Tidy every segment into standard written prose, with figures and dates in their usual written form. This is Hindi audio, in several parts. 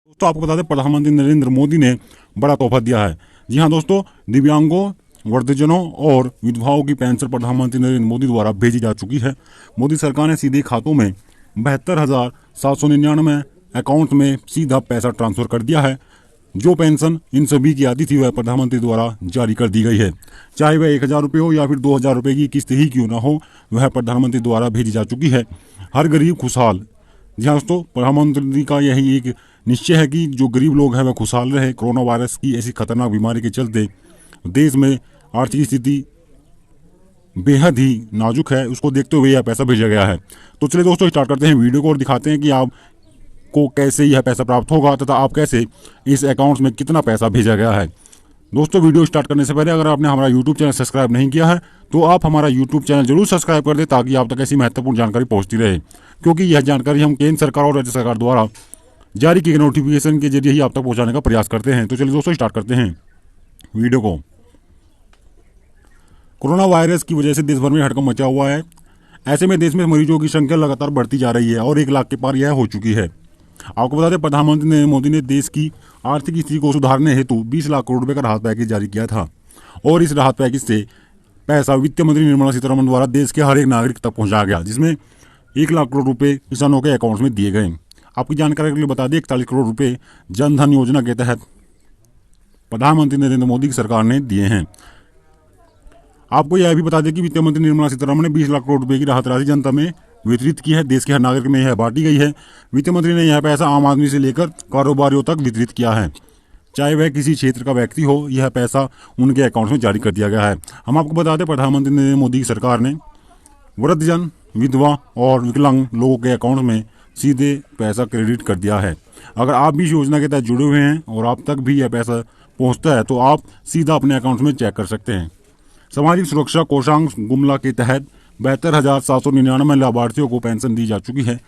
दोस्तों आपको बता दें प्रधानमंत्री नरेंद्र मोदी ने बड़ा तोहफा दिया है। जी हाँ दोस्तों, दिव्यांगों, वृद्धजनों और विधवाओं की पेंशन प्रधानमंत्री नरेंद्र मोदी द्वारा भेजी जा चुकी है। मोदी सरकार ने सीधे खातों में 72,799 अकाउंट में सीधा पैसा ट्रांसफर कर दिया है। जो पेंशन इन सभी की आती थी वह प्रधानमंत्री द्वारा जारी कर दी गई है। चाहे वह 1,000 रुपये हो या फिर 2,000 रुपये की किस्त ही क्यों ना हो, वह प्रधानमंत्री द्वारा भेजी जा चुकी है। हर गरीब खुशहाल। जी हाँ दोस्तों, प्रधानमंत्री का यही एक निश्चय है कि जो गरीब लोग हैं वह खुशहाल रहे। कोरोना वायरस की ऐसी खतरनाक बीमारी के चलते देश में आर्थिक स्थिति बेहद ही नाजुक है, उसको देखते हुए यह पैसा भेजा गया है। तो चलिए दोस्तों स्टार्ट करते हैं वीडियो को और दिखाते हैं कि आपको कैसे यह पैसा प्राप्त होगा तथा आप कैसे इस अकाउंट में कितना पैसा भेजा गया है। दोस्तों वीडियो स्टार्ट करने से पहले अगर आपने हमारा यूट्यूब चैनल सब्सक्राइब नहीं किया है तो आप हमारा यूट्यूब चैनल जरूर सब्सक्राइब कर दें ताकि आप तक ऐसी महत्वपूर्ण जानकारी पहुंचती रहे, क्योंकि यह जानकारी हम केंद्र सरकार और राज्य सरकार द्वारा जारी किए गए नोटिफिकेशन के जरिए ही आप तक पहुंचाने का प्रयास करते हैं। तो चलिए दोस्तों स्टार्ट करते हैं वीडियो को। कोरोना वायरस की वजह से देश भर में हड़कंप मचा हुआ है। ऐसे में देश में मरीजों की संख्या लगातार बढ़ती जा रही है और 1 लाख के पार यह हो चुकी है। आपको बता दें प्रधानमंत्री नरेंद्र मोदी ने देश की आर्थिक स्थिति को सुधारने हेतु 20 लाख करोड़ रुपए का राहत पैकेज जारी किया था और इस राहत पैकेज से पैसा वित्त मंत्री निर्मला सीतारमण द्वारा देश के हर एक नागरिक तक पहुंचाया गया, जिसमें 1 लाख करोड़ रुपए किसानों के अकाउंट में दिए गए। आपकी जानकारी के लिए बता दें 41 करोड़ रुपए जन धन योजना के तहत प्रधानमंत्री नरेंद्र मोदी की सरकार ने दिए हैं। आपको यह भी बता दें कि वित्त मंत्री निर्मला सीतारमण ने 20 लाख करोड़ रुपए की राहत राशि जनता में वितरित की है। देश के हर नागरिक में यह बांटी गई है। वित्त मंत्री ने यह पैसा आम आदमी से लेकर कारोबारियों तक वितरित किया है, चाहे वह किसी क्षेत्र का व्यक्ति हो। यह पैसा उनके अकाउंट में जारी कर दिया गया है। हम आपको बता दें प्रधानमंत्री नरेंद्र मोदी की सरकार ने वृद्धजन, विधवा और विकलांग लोगों के अकाउंट में सीधे पैसा क्रेडिट कर दिया है। अगर आप भी इस योजना के तहत जुड़े हुए हैं और आप तक भी यह पैसा पहुंचता है तो आप सीधा अपने अकाउंट में चेक कर सकते हैं। सामाजिक सुरक्षा कोषांग गुमला के तहत 72,799 लाभार्थियों को पेंशन दी जा चुकी है,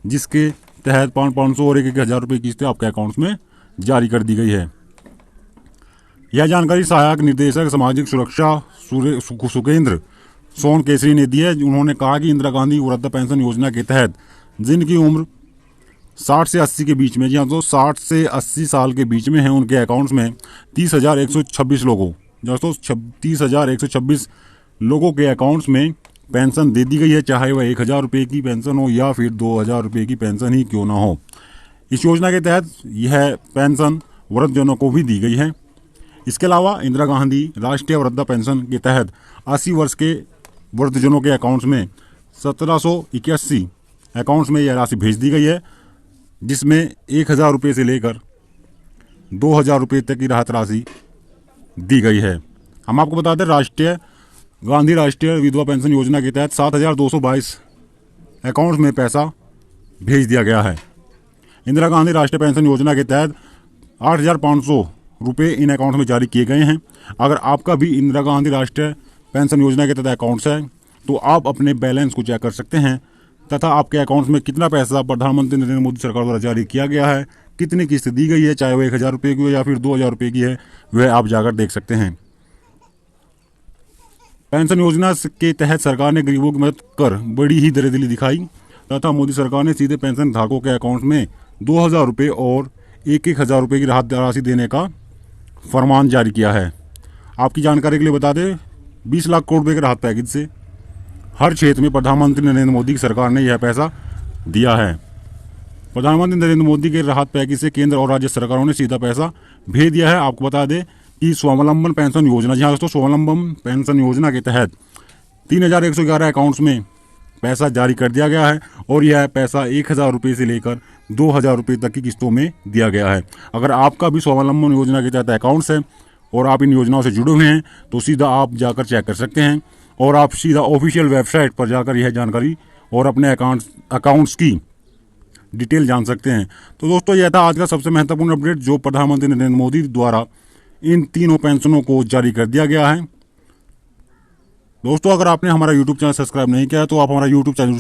जिसके तहत 500 और 1,000 रुपये की किस्तें आपके अकाउंट में जारी कर दी गई है। यह जानकारी सहायक निदेशक सामाजिक सुरक्षा सुकेंद्र सोन केसरी ने दी है। उन्होंने कहा कि इंदिरा गांधी वृद्ध पेंशन योजना के तहत जिनकी उम्र 60 से 80 के बीच में, जी हाँ तो 60 से 80 साल के बीच में है, उनके अकाउंट्स में 30,126 लोगों, दोस्तों 30,126 लोगों के अकाउंट्स में पेंशन दे दी गई है, चाहे वह 1,000 रुपये की पेंशन हो या फिर 2,000 रुपये की पेंशन ही क्यों ना हो। इस योजना के तहत यह पेंशन वृद्धजनों को भी दी गई है। इसके अलावा इंदिरा गांधी राष्ट्रीय वृद्धा पेंशन के तहत 80 वर्ष के वृद्धजनों के अकाउंट्स में 1,781 अकाउंट्स में यह राशि भेज दी गई है, जिसमें 1,000 रुपये से लेकर 2,000 रुपये तक की राहत राशि दी गई है। हम आपको बता दें गांधी राष्ट्रीय विधवा पेंशन योजना के तहत 7,222 अकाउंट्स में पैसा भेज दिया गया है। इंदिरा गांधी राष्ट्रीय पेंशन योजना के तहत 8,500 रुपये इन अकाउंट में जारी किए गए हैं। अगर आपका भी इंदिरा गांधी राष्ट्रीय पेंशन योजना के तहत अकाउंट्स है तो आप अपने बैलेंस को चेक कर सकते हैं तथा आपके अकाउंट्स में कितना पैसा प्रधानमंत्री नरेंद्र मोदी सरकार द्वारा जारी किया गया है, कितनी किस्त दी गई है, चाहे वह 1,000 रुपये की हो या फिर 2,000 रुपये की है, वह आप जाकर देख सकते हैं। पेंशन योजना के तहत सरकार ने गरीबों की मदद कर बड़ी ही दरिद्री दिखाई तथा मोदी सरकार ने सीधे पेंशन धारकों के अकाउंट में 2,000 रुपये और 1,000 रुपये की राहत राशि देने का फरमान जारी किया है। आपकी जानकारी के लिए बता दें 20 लाख करोड़ रुपये के राहत पैकेज से हर क्षेत्र में प्रधानमंत्री नरेंद्र मोदी की सरकार ने यह पैसा दिया है। प्रधानमंत्री नरेंद्र मोदी के राहत पैकेज से केंद्र और राज्य सरकारों ने सीधा पैसा भेज दिया है। आपको बता दें कि स्वावलंबन पेंशन योजना, जहाँ दोस्तों स्वावलंबन पेंशन योजना के तहत 3,111 अकाउंट्स में पैसा जारी कर दिया गया है और यह पैसा 1,000 रुपये से लेकर 2,000 रुपये तक की किस्तों में दिया गया है। अगर आपका भी स्वावलंबन योजना के तहत अकाउंट्स है और आप इन योजनाओं से जुड़े हुए हैं तो सीधा आप जाकर चेक कर सकते हैं और आप सीधा ऑफिशियल वेबसाइट पर जाकर यह जानकारी और अपने अकाउंट्स की डिटेल जान सकते हैं। तो दोस्तों यह था आज का सबसे महत्वपूर्ण अपडेट जो प्रधानमंत्री नरेंद्र मोदी द्वारा इन तीनों पेंशनों को जारी कर दिया गया है। दोस्तों अगर आपने हमारा यूट्यूब चैनल सब्सक्राइब नहीं किया तो आप हमारा यूट्यूब चैनल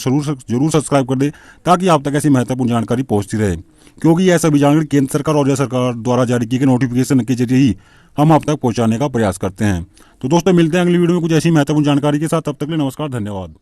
जरूर सब्सक्राइब कर दें ताकि आप तक ऐसी महत्वपूर्ण जानकारी पहुंचती रहे, क्योंकि यह सभी जानकारी केंद्र सरकार और राज्य सरकार द्वारा जारी किए गए नोटिफिकेशन के जरिए ही हम आप तक पहुंचाने का प्रयास करते हैं। तो दोस्तों मिलते हैं अगली वीडियो में कुछ ऐसी महत्वपूर्ण जानकारी के साथ। तब तक के लिए नमस्कार, धन्यवाद।